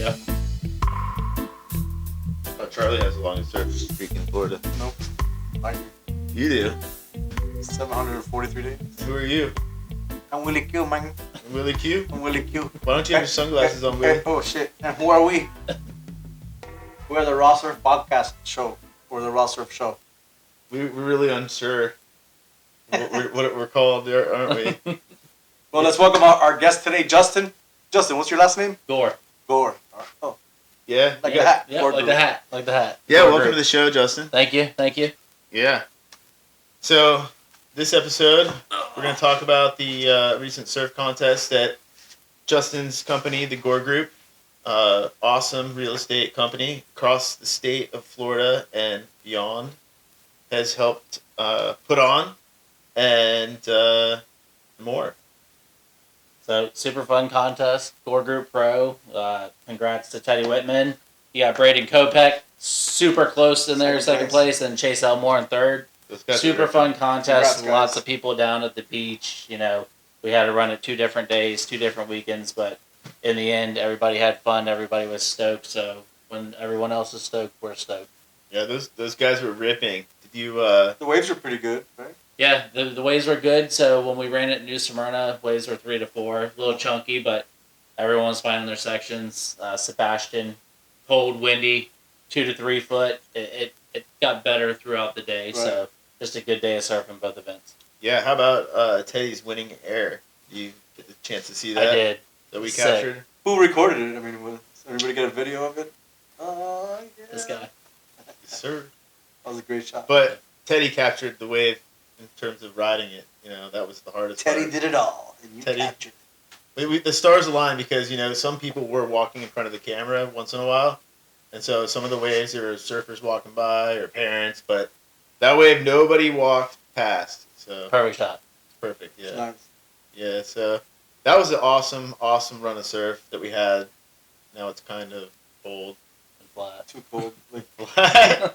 Yep. Oh, Charlie has the longest surf streak in Florida. Nope. I do. You do? 743 days. Who are you? I'm Willie Q, man. Willie Q? I'm Willie Q. Why don't you have your sunglasses on, Willie? Oh, shit. And who are we? We're the Raw Surf Podcast Show. We're the Raw Surf Show. We're really unsure what we're called there, aren't we? Well, let's welcome our guest today, Justin. Justin, what's your last name? Gore. Gore. Oh, Yeah? like the hat. Yeah, Gore like Group. the hat. Like the hat. Yeah, Gore welcome Group. to the show, Justin. Thank you. Thank you. Yeah. So, this episode, we're going to talk about the recent surf contest at Justin's company, the Gore Group. Awesome real estate company across the state of Florida and beyond has helped put on and more. So, super fun contest. Gore Group Pro. Congrats to Teddy Whitman. You got Braden Kopech, super close in there, second place, and Chase Elmore in third. Super fun contest. Congrats, Lots guys. of people down at the beach. You know, we had to run it 2 different days, 2 different weekends, but in the end, everybody had fun. Everybody was stoked. So when everyone else is stoked, we're stoked. Yeah, those guys were ripping. Did you? The waves are pretty good, right? Yeah, the waves were good. So when we ran it in New Smyrna, waves were 3 to 4, a little chunky, but everyone was finding their sections. Sebastian, cold, windy, 2 to 3 foot. It got better throughout the day. Right. So just a good day of surfing both events. Yeah, how about Teddy's winning air? Did you get the chance to see that? I did. That we Sick. captured? Who recorded it? I mean, does everybody get a video of it? Oh, yeah. This guy. Yes, sir. That was a great shot. But Teddy captured the wave in terms of riding it. You know, that was the hardest Teddy part. did it all, and you Teddy. captured it. The stars aligned because, you know, some people were walking in front of the camera once in a while. And so some of the waves, there were surfers walking by or parents. But that wave, nobody walked past. So Perfect shot. perfect, yeah. Nice. Yeah, so that was an awesome, awesome run of surf that we had. Now it's kind of cold. And flat. Too cold. Like,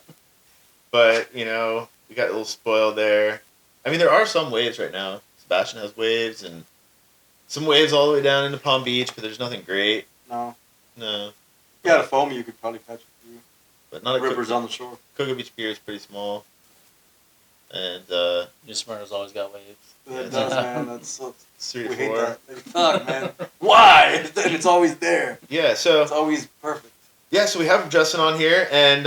But, you know, we got a little spoiled there. I mean, there are some waves right now. Sebastian has waves and some waves all the way down into Palm Beach, but there's nothing great. no. No. If you had a foam, you could probably catch it through. But not a Rivers on the shore. Cocoa Beach Pier is pretty small. And New Smyrna's always got waves. It Yeah. does, man. That's so, it's 3 to we hate 4. that. Like, fuck, man. Why? And it's always there. Yeah, so It's always perfect. so we have Justin on here, and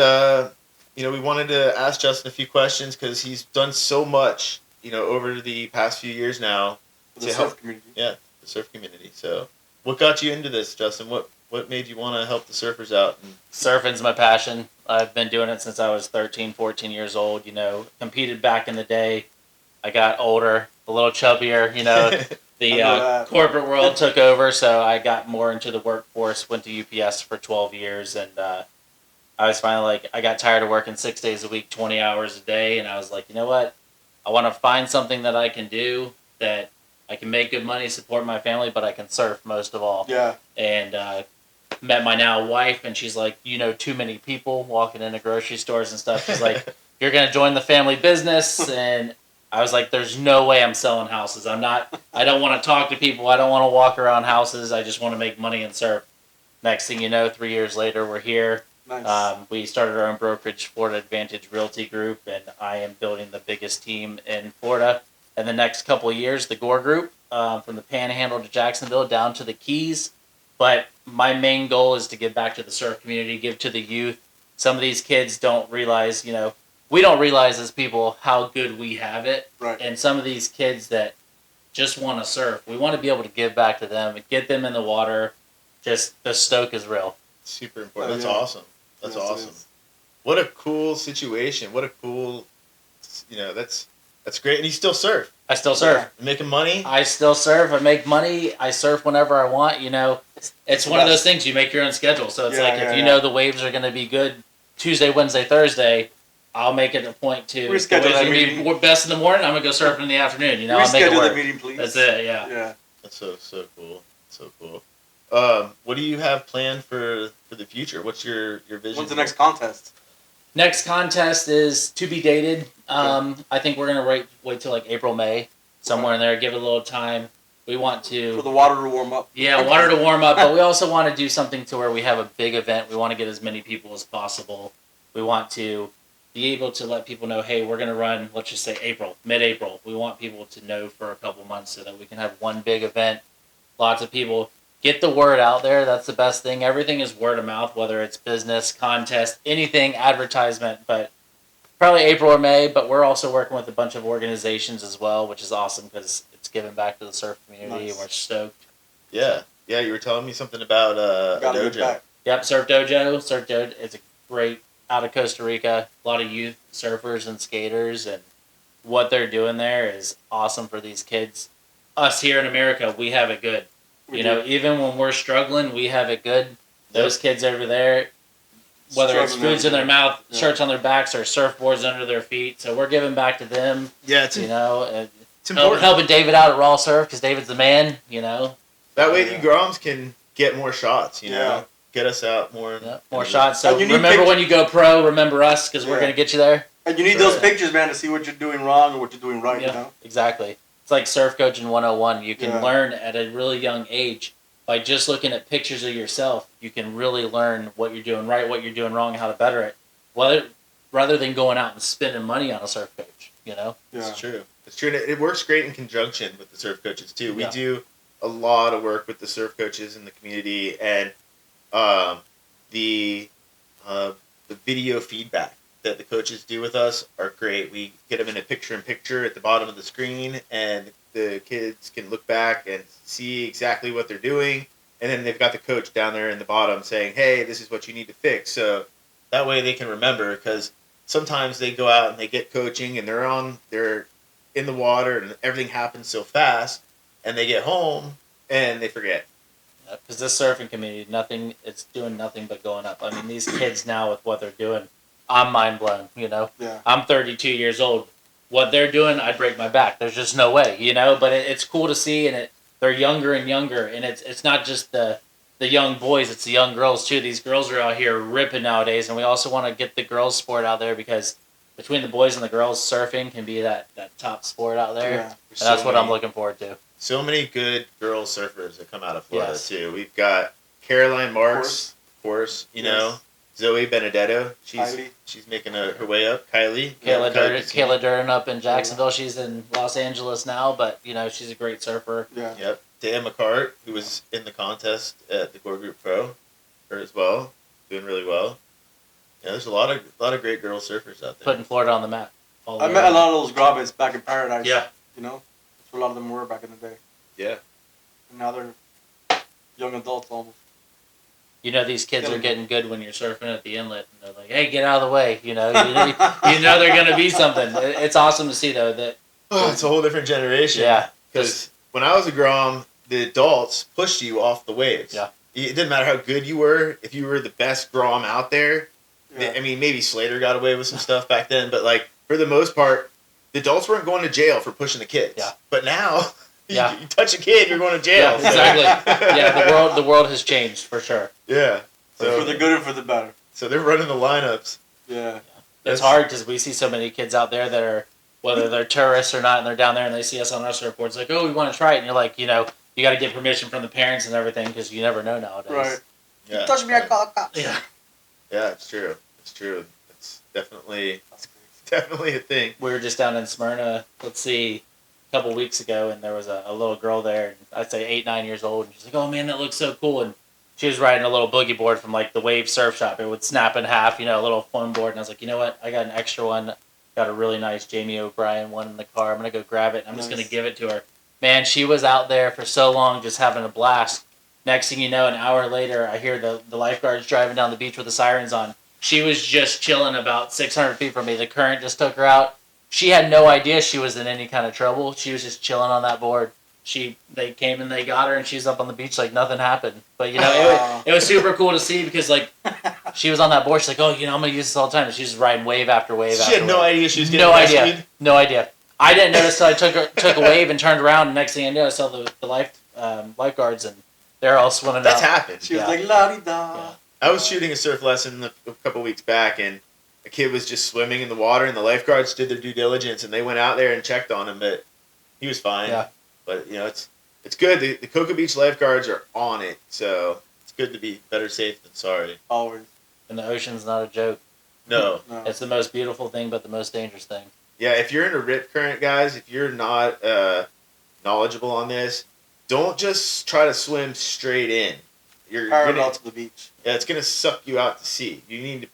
you know, we wanted to ask Justin a few questions because he's done so much, you know, over the past few years now For the to surf help community. the surf community. So, what got you into this, Justin? What made you want to help the surfers out? And Surfing's my passion. I've been doing it since I was 13, 14 years old. You know, competed back in the day. I got older, a little chubbier. You know, the I know that. corporate world took over, so I got more into the workforce. Went to UPS for 12 years, and I was finally like, I got tired of working 6 days a week, 20 hours a day, and I was like, you know what? I want to find something that I can do that I can make good money, support my family, but I can surf most of all. Yeah. And met my now wife, and she's like, you know, too many people walking into grocery stores and stuff. She's like, you're going to join the family business. And I was like, there's no way I'm selling houses. I don't want to talk to people. I don't want to walk around houses. I just want to make money and surf. Next thing you know, 3 years later, we're here. Nice. We started our own brokerage, Florida Advantage Realty Group, and I am building the biggest team in Florida. In the next couple of years, the Gore Group, from the Panhandle to Jacksonville down to the Keys. But my main goal is to give back to the surf community, give to the youth. Some of these kids don't realize, you know, we don't realize as people how good we have it. Right. And some of these kids that just want to surf, we want to be able to give back to them and get them in the water. Just the stoke is real. super important. Oh, That's yeah. awesome. That's Yes, it awesome. is. What a cool situation. What a cool, you know, that's great. And you still surf. I still surf. You're making money. I still surf. I make money. I surf whenever I want. You know, it's one of those things. You make your own schedule. So it's Yeah, like yeah, if you yeah. know the waves are going to be good Tuesday, Wednesday, Thursday, I'll make it a point to. The waves Reschedule that are going to meeting. be best in the morning. I'm going to go surfing in the afternoon. You know, I'll make it Reschedule work. the meeting, please. That's it. Yeah. Yeah. That's so cool. So cool. What do you have planned for the future? What's your vision? When's the next contest? Next contest is to be dated. I think we're going to wait till like April, May, somewhere in there. Give it a little time. We want to... For the water to warm up. Yeah, water to warm up, but we also want to do something to where we have a big event. We want to get as many people as possible. We want to be able to let people know, hey, we're going to run, let's just say mid-April. We want people to know for a couple months so that we can have one big event. Lots of people. Get the word out there. That's the best thing. Everything is word of mouth, whether it's business, contest, anything, advertisement, but probably April or May, but we're also working with a bunch of organizations as well, which is awesome because it's giving back to the surf community, Nice. and we're stoked. Yeah. Yeah, you were telling me something about a Gotta get dojo. back. Yep, Surf Dojo. Surf Dojo is a great, out of Costa Rica, a lot of youth surfers and skaters, and what they're doing there is awesome for these kids. Us here in America, we have it good. We know, do. even when we're struggling, we have it good. Those kids over there, whether it's Struggling foods in their mouth, yeah. shirts on their backs, or surfboards under their feet. So we're giving back to them, Yeah, it's and important. helping David out at Raw Surf because David's the man, That way, Yeah. you Groms can get more shots. You Yeah. know, get us out more. Yeah, more shots. So And you need remember pictures. when you go pro, remember us because we're Yeah. going to get you there. And you need Sure. those pictures, man, to see what you're doing wrong or what you're doing right, you know? Exactly. It's like surf coaching 101. You can Yeah. learn at a really young age by just looking at pictures of yourself. You can really learn what you're doing right, what you're doing wrong, and how to better it. Rather than going out and spending money on a surf coach, Yeah. It's true. It's true. And it works great in conjunction with the surf coaches too. We Yeah. do a lot of work with the surf coaches in the community, and the video feedback that the coaches do with us are great. We get them in a picture-in-picture at the bottom of the screen, and the kids can look back and see exactly what they're doing. And then they've got the coach down there in the bottom saying, hey, this is what you need to fix. So that way they can remember, because sometimes they go out and they get coaching and they're in the water and everything happens so fast, and they get home and they forget. Because this surfing community, it's doing nothing but going up. I mean, these kids now with what they're doing, I'm mind blown, Yeah. I'm 32 years old. What they're doing, I'd break my back. There's just no way, But it's cool to see, and they're younger and younger, and it's not just the young boys, it's the young girls too. These girls are out here ripping nowadays, and we also want to get the girls' sport out there because between the boys and the girls, surfing can be that top sport out there. Yeah. And that's what I'm looking forward to. So many good girl surfers that come out of Florida Yes. too. We've got Caroline Marks, of course, Yes. Zoe Benedetto. Kylie. She's making her way up. Kylie. Kayla Durden up in Jacksonville. She's in Los Angeles now, but she's a great surfer. Yeah. Yep. Dan McCart, who was in the contest at the Gore Group Pro, her as well, doing really well. Yeah, there's a lot of great girl surfers out there. Putting Florida on the map. I met a lot of those grobbits back in Paradise. Yeah. That's where a lot of them were back in the day. Yeah. And now they're young adults almost. These kids are getting good when you're surfing at the inlet, and they're like, "Hey, get out of the way!" You know they're gonna be something. It's awesome to see though that. Oh, it's a whole different generation. Yeah. Because when I was a Grom, the adults pushed you off the waves. Yeah. It didn't matter how good you were. If you were the best Grom out there, Yeah. I mean, maybe Slater got away with some stuff back then, but for the most part, the adults weren't going to jail for pushing the kids. Yeah. But now, Yeah. you touch a kid, you're going to jail. Yeah, exactly. Yeah, the world has changed for sure. Yeah. For So, the good and for the better. so they're running the lineups. Yeah. It's hard because we see so many kids out there that are, whether they're tourists or not, and they're down there and they see us on our surfboards, like, oh, we want to try it. And you're like, you got to get permission from the parents and everything because you never know nowadays. Right. Yeah. Touch me, I call cops. Yeah. Yeah, it's true. It's true. It's definitely That's crazy. definitely a thing. We were just down in Smyrna, a couple weeks ago, and there was a little girl there, and I'd say 8, 9 years old, and she's like, oh man, that looks so cool. And she was riding a little boogie board from the Wave Surf Shop. It would snap in half, a little foam board. And I was like, you know what? I got an extra one. Got a really nice Jamie O'Brien one in the car. I'm going to go grab it. And I'm just going to give it to her. Man, she was out there for so long just having a blast. Next thing you know, an hour later, I hear the lifeguards driving down the beach with the sirens on. She was just chilling about 600 feet from me. The current just took her out. She had no idea she was in any kind of trouble. She was just chilling on that board. They came and they got her, and she's up on the beach like nothing happened. But it was super cool to see because she was on that board. She's like, oh, I'm gonna use this all the time. And she's just riding wave after wave. She had no idea she was getting no rescued. idea. No idea. I didn't notice until I took a wave and turned around. And next thing I knew, I saw the lifeguards, and they're all swimming That's out. happened. She was like, la-di-da. Yeah. I was shooting a surf lesson a couple weeks back, and a kid was just swimming in the water, and the lifeguards did their due diligence, and they went out there and checked on him, but he was fine. Yeah. But it's it's good. The Cocoa Beach lifeguards are on it, so it's good to be better safe than sorry. Always. And the ocean's not a joke. No. It's the most beautiful thing, but the most dangerous thing. Yeah, if you're in a rip current, guys, if you're not knowledgeable on this, don't just try to swim straight in. You're Parallel to the beach. Yeah, it's gonna suck you out to sea. You need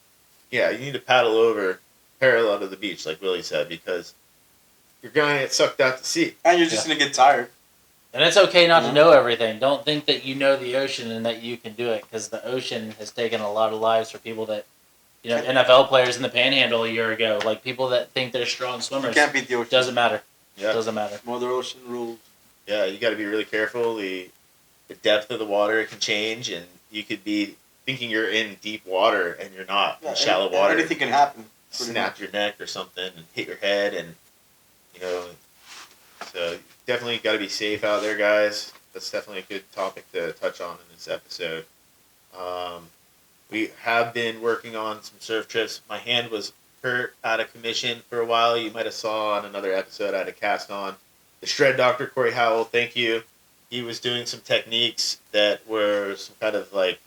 to paddle over parallel to the beach, like Willie said, because you're gonna get sucked out to sea. And you're just gonna get tired. And it's okay not to know everything. Don't think that you know the ocean and that you can do it, because the ocean has taken a lot of lives for people that, NFL players in the Panhandle a year ago, like people that think they're strong swimmers. You can't beat the ocean. Doesn't matter. Yeah. Doesn't matter. Mother Ocean rules. Yeah, you got to be really careful. The depth of the water can change, and you could be thinking you're in deep water and you're not. In shallow water. Anything can happen. Snap your neck or something and hit your head, and so definitely got to be safe out there, guys. That's definitely a good topic to touch on in this episode. We have been working on some surf trips. My hand was hurt, out of commission for a while. You might have saw on another episode I had a cast on. The Shred Doctor, Corey Howell, thank you. He was doing some techniques that were some kind of like,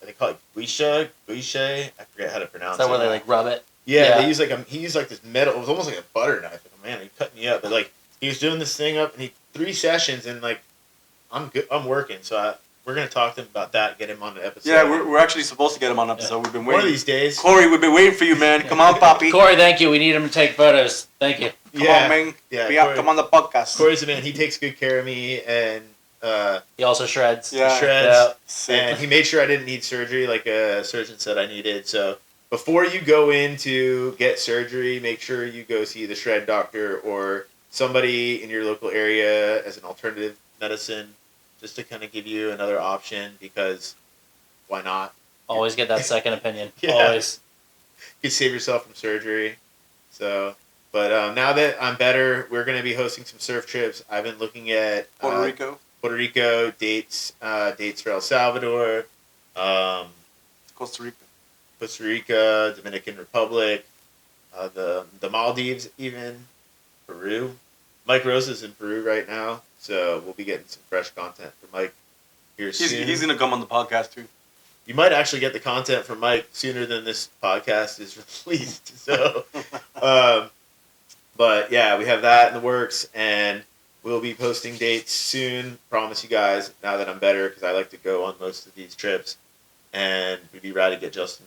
they call it guisha, I forget how to pronounce it. Is that where they like rub it? Yeah. They use he used like this metal, it was almost like a butter knife. Like, man, he cut me up. But like, he was doing this thing up, and 3 sessions, and like, I'm good, I'm working. So we're going to talk to him about that, get him on the episode. Yeah, we're actually supposed to get him on the episode. Yeah. We've been waiting. One of these days. Corey, we've been waiting for you, man. Come on, Poppy. Corey, thank you. We need him to take photos. Thank you. Come on, man. Yeah, Corey, come on the podcast. Corey's a man. He takes good care of me, and he also shreds. Yeah. Shreds. Yeah. And he made sure I didn't need surgery like a surgeon said I needed. So before you go in to get surgery, make sure you go see the Shred Doctor or somebody in your local area as an alternative medicine, just to kind of give you another option, because why not? Always get that second opinion. Yeah. Always. You could save yourself from surgery. So, but now that I'm better, we're going to be hosting some surf trips. I've been looking at Puerto Rico dates for El Salvador, Costa Rica, Dominican Republic, the Maldives, even Peru. Mike Rose is in Peru right now, so we'll be getting some fresh content from Mike here soon. He's going to come on the podcast too. You might actually get the content from Mike sooner than this podcast is released. So, but yeah, we have that in the works, and we'll be posting dates soon. Promise you guys, now that I'm better, because I like to go on most of these trips, and we'd be rad to get Justin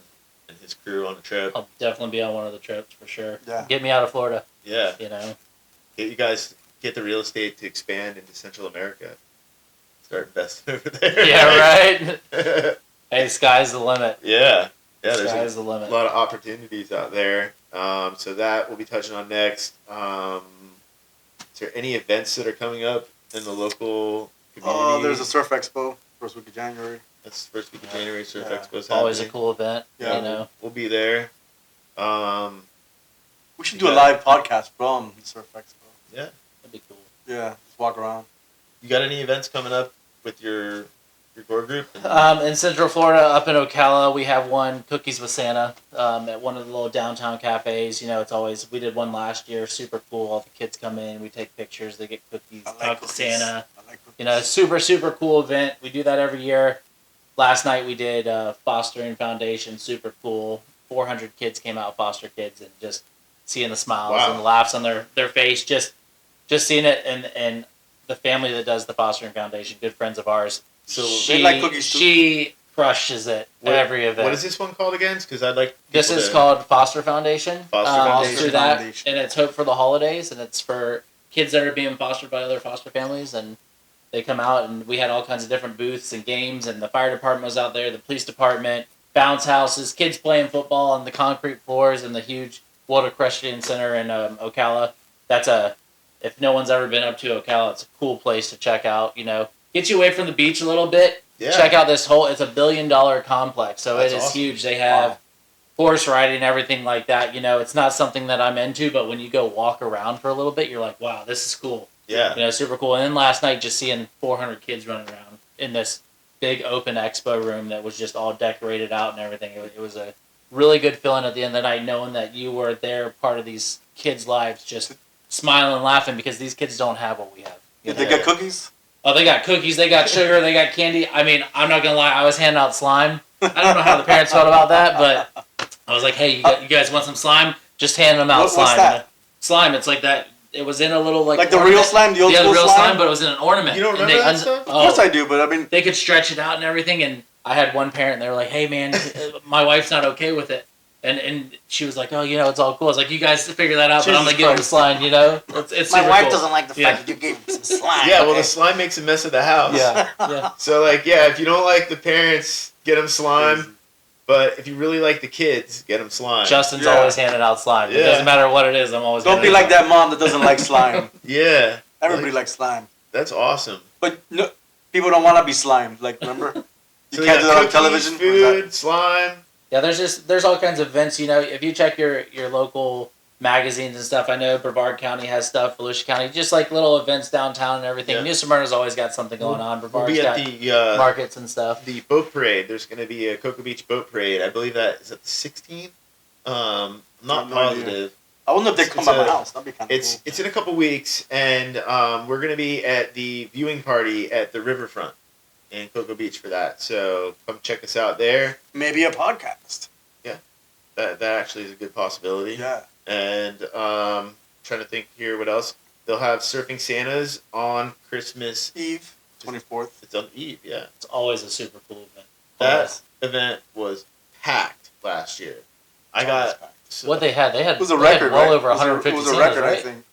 and his crew on a trip. I'll definitely be on one of the trips for sure. Yeah. Get me out of Florida. Yeah. Get you guys, get the real estate to expand into Central America. Start investing over there. Yeah, right? Hey, sky's the limit. Yeah. Yeah, there's a the limit. lot of opportunities out there. So that we'll be touching on next. Is there any events that are coming up in the local community? Oh, there's a Surf Expo, first week of January. That's the first week of January, Surf Expo's always happening. A cool event. Yeah, we'll be there. We should do a live podcast from the Surf Expo. Yeah. That'd be cool. Yeah, just walk around. You got any events coming up with your Gore group? In Central Florida, up in Ocala, we have one, Cookies with Santa, at one of the little downtown cafes. It's always, we did one last year, super cool. All the kids come in, we take pictures, they get cookies, talk to Santa. I like cookies. Super, super cool event. We do that every year. Last night we did Fostering Foundation, super cool. 400 kids came out, foster kids, and just seeing the smiles and the laughs on their face, just seeing it, and the family that does the Fostering Foundation, good friends of ours. So they like cookies too. She crushes it every event. What is this one called again? Because I'd like. This is called Foster Foundation. Foster Foundation. And it's Hope for the Holidays, and it's for kids that are being fostered by other foster families, and they come out, and we had all kinds of different booths and games, and the fire department was out there, the police department, bounce houses, kids playing football on the concrete floors in the huge World Equestrian Center in Ocala. If no one's ever been up to Ocala, it's a cool place to check out. Get you away from the beach a little bit. Yeah. Check out this it's $1 billion complex, so it is awesome. Huge. They have horse riding and everything like that. It's not something that I'm into, but when you go walk around for a little bit, you're like, wow, this is cool. Yeah. Super cool. And then last night, just seeing 400 kids running around in this big open expo room that was just all decorated out and everything. It was a really good feeling at the end of the night, knowing that you were there, part of these kids' lives, just smiling and laughing, because these kids don't have what we have. Did they get cookies? Oh, they got cookies, they got sugar, they got candy. I mean, I'm not gonna lie, I was handing out slime. I don't know how the parents felt about that, but I was like, hey, you guys want some slime? Just hand them out slime. What's that? Slime, it's like that. It was in a little Like the ornament. real slime, the old school real slime? but it was in an ornament. You don't remember that stuff? Of course I do, but I mean... They could stretch it out and everything, and I had one parent, and they were like, hey, man, my wife's not okay with it. And she was like, oh, it's all cool. I was like, you guys figure that out, but I'm going to give him the slime, It's my super wife cool. doesn't like the fact that you gave him some slime. Yeah, well, the slime makes a mess of the house. Yeah. So, like, yeah, if you don't like the parents, get them slime. But if you really like the kids, get them slime. Justin's always handing out slime. It doesn't matter what it is. I'm always. Don't be like that mom that doesn't like slime. Yeah. Everybody likes slime. That's awesome. But no, people don't want to be slimed. Like, remember? You So can't do that on cookies, television. Food, slime. Yeah, there's all kinds of events. If you check your local magazines and stuff, I know Brevard County has stuff, Volusia County, just like little events downtown and everything. Yeah. New Smyrna's always got something going on. Brevard's We'll be at got the markets and stuff. The boat parade. There's going to be a Cocoa Beach boat parade. I believe that is at the 16th. I'm not positive. Idea. I wonder if they come by my house. That'd be kind of cool. It's in a couple weeks, and we're going to be at the viewing party at the Riverfront in Cocoa Beach for that. So come check us out there. Maybe a podcast. Yeah, that actually is a good possibility. Yeah. And trying to think here what else. They'll have Surfing Santas on Christmas Eve, 24th. It's on Eve, yeah. It's always a super cool event. That event was packed last year. I got what they had. They had it was a record, well right? over 150. It was a record, right? I think.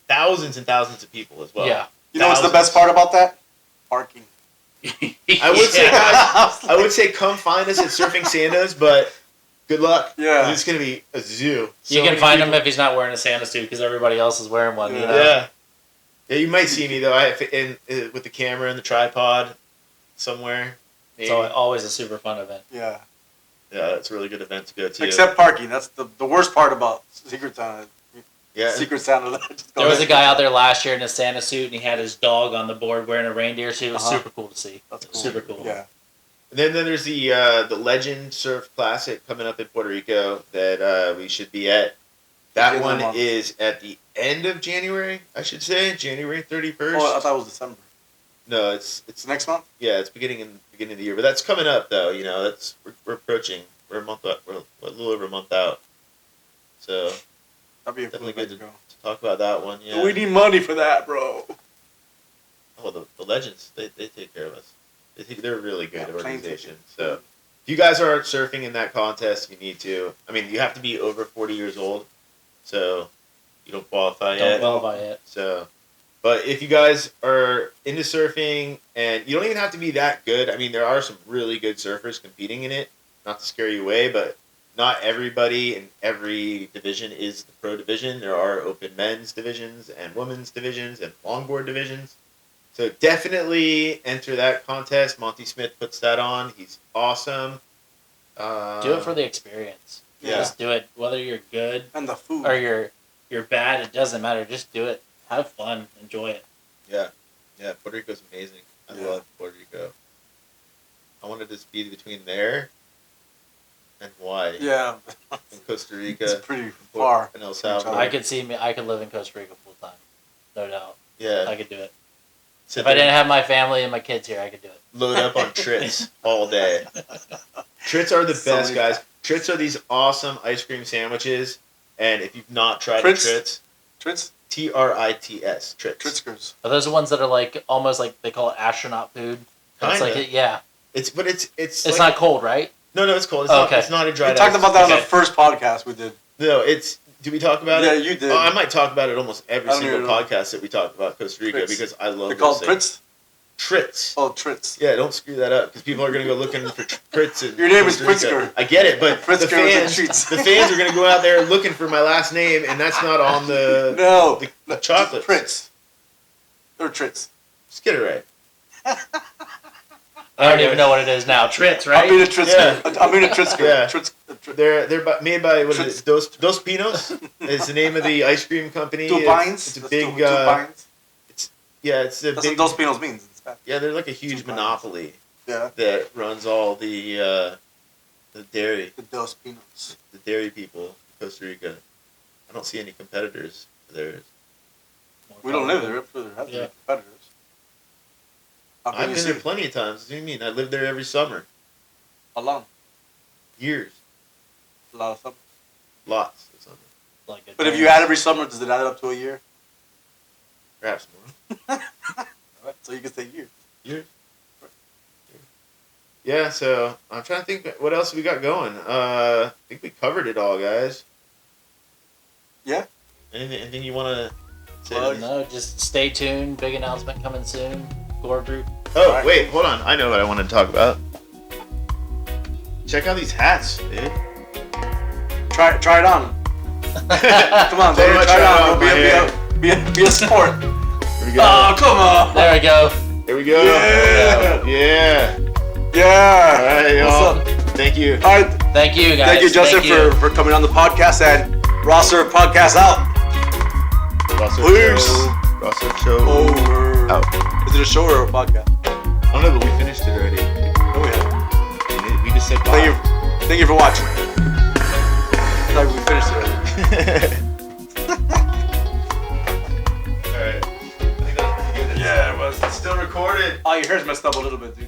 Thousands and thousands of people as well. Yeah. You know what's the best part about that? Parking. I would say, guys, I would say come find us at Surfing Santas, but good luck. Yeah. It's going to be a zoo. You can find him if he's not wearing a Santa suit because everybody else is wearing one. Yeah. Yeah, you might see me, though, with the camera and the tripod somewhere. It's always a super fun event. Yeah. Yeah, it's a really good event to go to. Except parking. That's the worst part about Secret Santa. Yeah. Secret Santa. There was a guy out there last year in a Santa suit, and he had his dog on the board wearing a reindeer suit. It was super cool to see. That's cool. Super cool. Yeah. And then there's the Legend Surf Classic coming up in Puerto Rico that we should be at. That one is at the end of January, I should say, January 31st. Oh, I thought it was December. No, it's next month. Yeah, it's beginning of the year, but that's coming up though. We're approaching. We're a month out. We're a little over a month out. So that'd be definitely good to talk about that one. Yeah, we need money for that, bro. Oh, the Legends, they take care of us. They're a really good organization. So if you guys aren't surfing in that contest, you need to. I mean, you have to be over 40 years old, so you don't qualify yet. Don't qualify yet. So, but if you guys are into surfing, and you don't even have to be that good. I mean, there are some really good surfers competing in it. Not to scare you away, but not everybody in every division is the pro division. There are open men's divisions and women's divisions and longboard divisions. So definitely enter that contest. Monty Smith puts that on. He's awesome. Do it for the experience. Yeah. Just do it. Whether you're good and the food or you're bad, it doesn't matter. Just do it. Have fun. Enjoy it. Yeah. Yeah, Puerto Rico's amazing. I love Puerto Rico. I wanted to be between there and Hawaii. Yeah. And Costa Rica. It's pretty far. And El Salvador. I could live in Costa Rica full time. No doubt. Yeah. I could do it. If I didn't have my family and my kids here, I could do it. Load up on Trits all day. Trits are the best, guys. Trits are these awesome ice cream sandwiches. And if you've not tried Trits? Trits? Trits, Trits. Tritskers. Are those the ones that are like almost like they call it astronaut food? It's like yeah. It's like, not cold, right? No, it's cold. It's not a dry. We talked about that on the first podcast we did. No, did we talk about it? Yeah, you did. I might talk about it almost every single podcast that we talked about Costa Rica because I love. They're called Trits. Trits. Oh, Trits. Yeah, don't screw that up because people are going to go looking for Trits. Your name is Pritzker. I get it, but the fans are going to go out there looking for my last name, and that's not on the the chocolate. Trits. They're Trits. Just get it right. I don't even know what it is now. Trits, right? I mean a Tritsker. Yeah. I mean a Tritsker. Yeah. They're made by what is it? Dos Pinos. It's the name of the ice cream company. Two Pines. It's a big. It's a That's big. what Dos Pinos means. Yeah, they're like a huge monopoly. Yeah. That runs all the dairy. The Dos Pinos. The dairy people in Costa Rica. I don't see any competitors for theirs. We don't live there. There have to be competitors. I've been there plenty of times. What do you mean? I lived there every summer. How long? Years. A lot of summers. Lots of summers. Like a But if you add every summer, does it add up to a year? Perhaps more. Alright, so you can say years. Years. Yeah, so I'm trying to think what else we got going. I think we covered it all, guys. Yeah. Anything you want to say? No, just stay tuned. Big announcement coming soon. Gore Group. Oh, Right. wait, hold on. I know what I wanted to talk about. Check out these hats, dude. Try it on. Come on, Tell me baby, what try it try on. on my hair. Be a sport. Here we go. Oh, come on. There we go. Here we go. Yeah. Yeah. Yeah. All right, y'all. What's up? Thank you. All right. Thank you, guys. Thank you, Justin, Thank you. for coming on the podcast, and Rosser podcast out. Rosser Peace. Show. Rosser Show. Over. Out. Is it a show or a podcast? I don't know, but we finished it already. No, we haven't. We just said bye. Thank you for watching. It's like we finished it already. All right. I think that was pretty good. Yeah, it was. It's still recorded. Oh, your hair's messed up a little bit, dude.